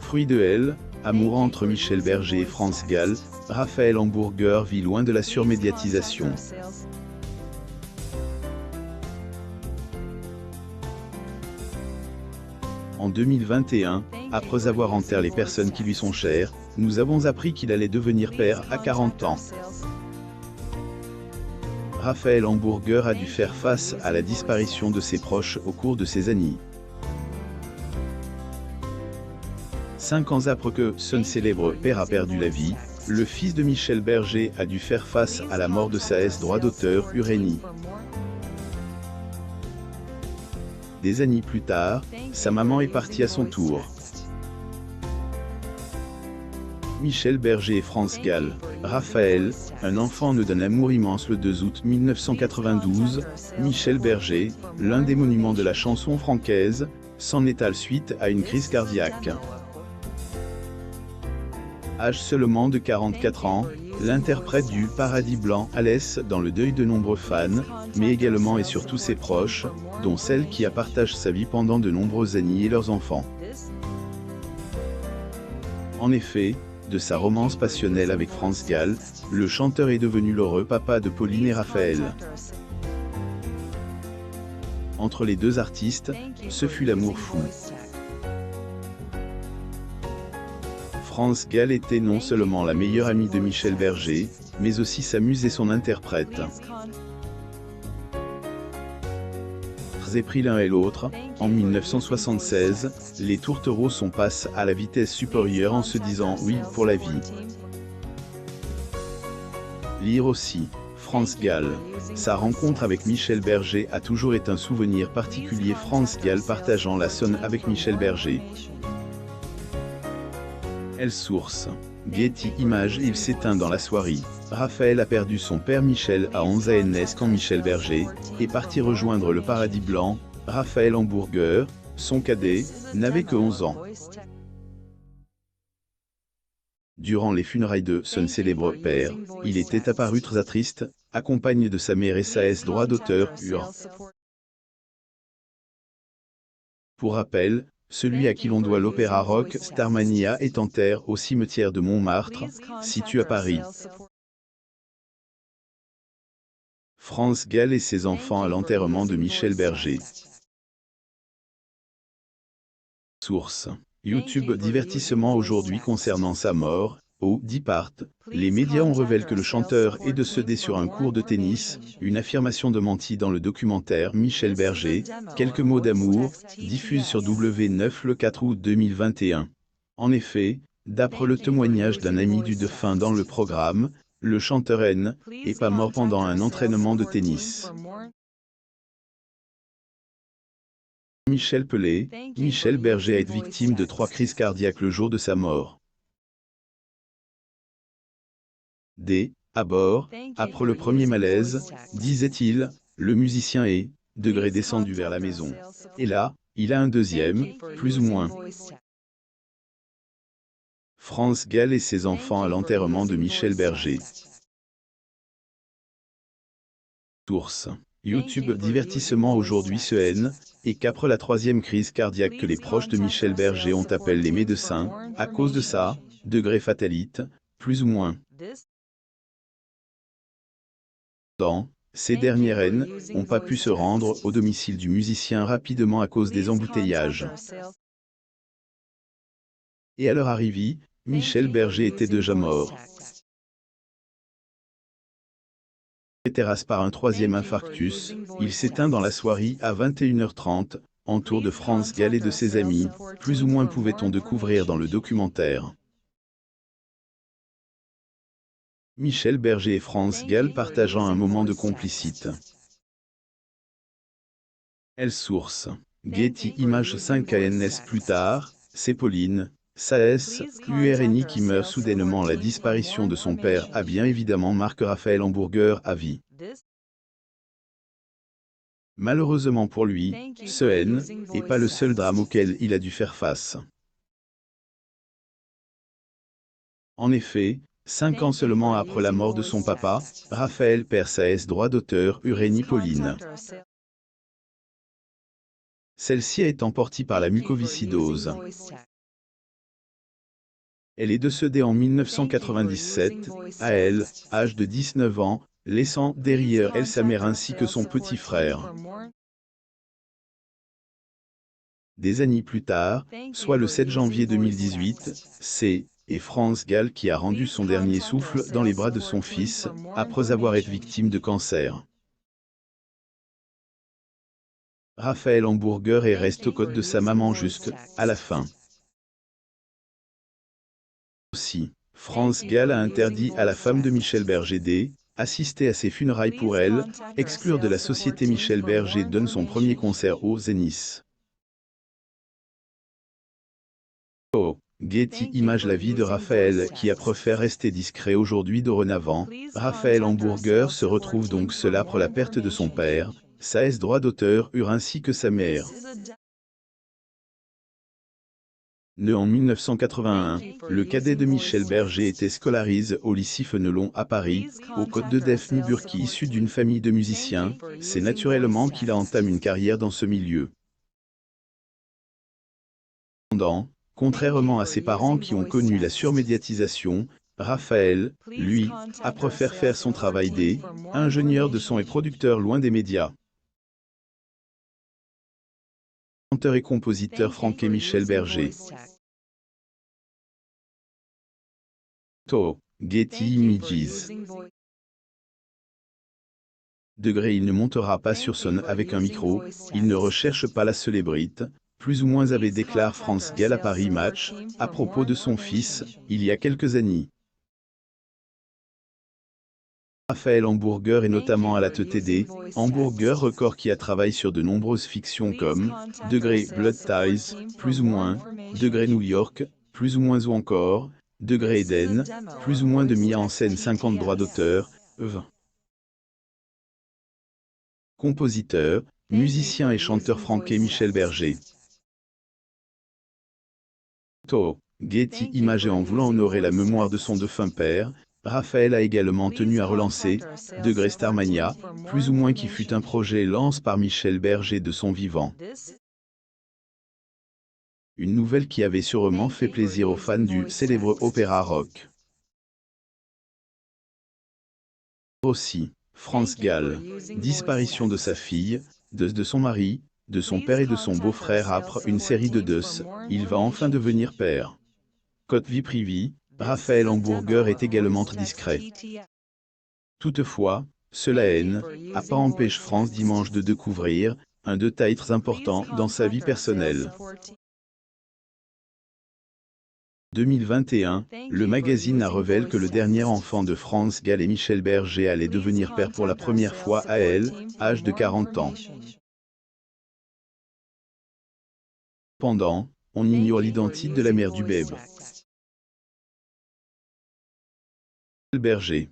Fruit de elle, amour entre Michel Berger et France Gall, Raphaël Hamburger vit loin de la surmédiatisation. En 2021, après avoir enterré les personnes qui lui sont chères, nous avons appris qu'il allait devenir père à 40 ans. Raphaël Hamburger a dû faire face à la disparition de ses proches au cours de ces années. 5 ans après que son célèbre père a perdu la vie, le fils de Michel Berger a dû faire face à la mort de sa droit d'auteur Uranie. Des années plus tard, sa maman est partie à son tour. Michel Berger et France Gall. Raphaël, un enfant né d'un amour immense le 2 août 1992, Michel Berger, l'un des monuments de la chanson francaise, s'en étale suite à une crise cardiaque. Âge seulement de 44 ans, l'interprète du Paradis Blanc laisse dans le deuil de nombreux fans, mais également et surtout ses proches, dont celle qui a partagé sa vie pendant de nombreuses années et leurs enfants. En effet, de sa romance passionnelle avec France Gall, le chanteur est devenu l'heureux papa de Pauline et Raphaël. Entre les deux artistes, ce fut l'amour fou. France Gall était non seulement la meilleure amie de Michel Berger, mais aussi sa muse et son interprète. Très épris l'un et l'autre, en 1976, les tourtereaux sont passés à la vitesse supérieure en se disant oui pour la vie. Lire aussi, France Gall. Sa rencontre avec Michel Berger a toujours été un souvenir particulier. France Gall partageant la scène avec Michel Berger. Elle source. Getty Images. Il s'éteint dans la soirée. Raphaël a perdu son père Michel à 11 ans quand Michel Berger est parti rejoindre le Paradis Blanc. Raphaël Hamburger, son cadet, n'avait que 11 ans. Durant les funérailles de son célèbre père, il était apparu très triste, accompagné de sa mère et sa droit d'auteur Ur. Pour rappel, celui à qui l'on doit l'opéra rock Starmania est enterré au cimetière de Montmartre, situé à Paris. France Gall et ses enfants à l'enterrement de Michel Berger. Source. YouTube. Divertissement aujourd'hui concernant sa mort. Au Depart, les médias ont révélé que le chanteur est décédé sur un court de tennis, une affirmation démentie dans le documentaire Michel Berger, quelques mots d'amour, diffusé sur W9 le 4 août 2021. En effet, d'après le témoignage d'un ami du défunt dans le programme, le chanteur n'est pas mort pendant un entraînement de tennis. Michel Pelé. Michel Berger est victime de 3 crises cardiaques le jour de sa mort. À bord, après le premier malaise, disait-il, le musicien est descendu vers la maison. Et là, il a un deuxième, plus ou moins. France Gall et ses enfants à l'enterrement de Michel Berger. Source. YouTube. Divertissement aujourd'hui et qu'après la 3e crise cardiaque que les proches de Michel Berger ont appelé les médecins, à cause de ça, degré fatalite, plus ou moins. Ces dernières n'ont pas pu se rendre au domicile du musicien rapidement à cause des embouteillages. Et à leur arrivée, Michel Berger était déjà mort. Terrasse par un 3e infarctus, il s'éteint dans la soirée à 21h30, entour de France Gall et de ses amis, plus ou moins pouvait-on découvrir dans le documentaire. Michel Berger et France Gall partageant un moment de complicité. Elle source. Getty Images. 5 ans plus tard, c'est Pauline, sa Uranie qui meurt soudainement. La disparition de son père a bien évidemment marqué Raphaël Hamburger à vie. Malheureusement pour lui, ce n'est pas le seul drame auquel il a dû faire face. En effet, 5 ans seulement après la mort de son papa, Raphaël perd sa droit d'auteur Uranie Pauline. Celle-ci est emportée par la mucoviscidose. Elle est décédée en 1997, à elle, âge de 19 ans, laissant derrière elle sa mère ainsi que son petit frère. Des années plus tard, soit le 7 janvier 2018, c'est France Gall qui a rendu son dernier souffle dans les bras de son fils, après avoir été victime de cancer. Raphaël Hamburger est resté aux côtés de sa maman juste à la fin. Aussi, France Gall a interdit à la femme de Michel Berger d'assister à ses funérailles pour elle, exclure de la société. Michel Berger donne son premier concert au Zénith. Getty Images. La vie de Raphaël, qui a préféré rester discret aujourd'hui. Dorénavant, Raphaël Hamburger se retrouve donc seul après la perte de son père, sa droit d'auteur ainsi que sa mère. Né en 1981, le cadet de Michel Berger était scolarisé au lycée Fenelon à Paris, aux côtés de Daphne Burki. Issu d'une famille de musiciens, c'est naturellement qu'il a entamé une carrière dans ce milieu. Cependant, contrairement à ses parents qui ont connu la surmédiatisation, Raphaël, lui, a préféré faire son travail d'ingénieur de son et producteur loin des médias. Chanteur et compositeur Franck et Michel Berger. Getty Images. Il ne montera pas sur scène avec un micro, il ne recherche pas la célébrité, plus ou moins avait déclaré France Gall à Paris Match, à propos de son fils, il y a quelques années. Raphaël Hamburger est notamment à la tête des Hamburger Records qui a travaillé sur de nombreuses fictions comme Blood Ties, plus ou moins, New York, plus ou moins ou encore, Eden, plus ou moins de mis en scène 50 droits d'auteur, 20. Compositeur, musicien et chanteur Franck et Michel Berger. Getty Images. En voulant honorer la mémoire de son défunt père, Raphaël a également tenu à relancer Starmania, plus ou moins qui fut un projet lancé par Michel Berger de son vivant. Une nouvelle qui avait sûrement fait plaisir aux fans du célèbre opéra rock. Aussi, France Gall, disparition de sa fille, de son mari, de son père et de son beau-frère après une série de deuils, il va enfin devenir père. Côté vie privée, Raphaël Hamburger est également très discret. Toutefois, cela n'a pas empêché France Dimanche de découvrir un détail très important dans sa vie personnelle. 2021, le magazine a révélé que le dernier enfant de France Gall et Michel Berger allait devenir père pour la première fois à elle, âge de 40 ans. Cependant, on ignore l'identité de la mère du bébé. Berger.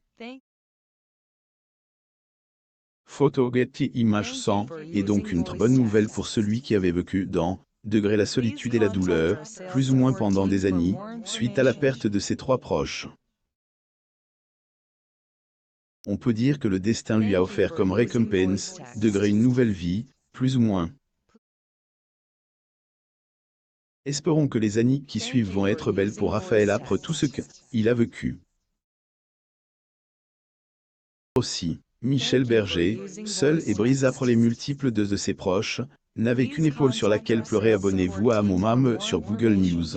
Photo Getty Images 100 est donc une très bonne nouvelle pour celui qui avait vécu dans la solitude et la douleur, plus ou moins pendant des années, suite à la perte de ses trois proches. On peut dire que le destin lui a offert comme récompense une nouvelle vie, plus ou moins. Espérons que les années qui suivent vont être belles pour Raphaël après tout ce qu'il a vécu. Aussi, Michel Berger, seul et brisé après les multiples deuils de ses proches, n'avait qu'une épaule sur laquelle pleurer. Abonnez-vous à mon sur Google News.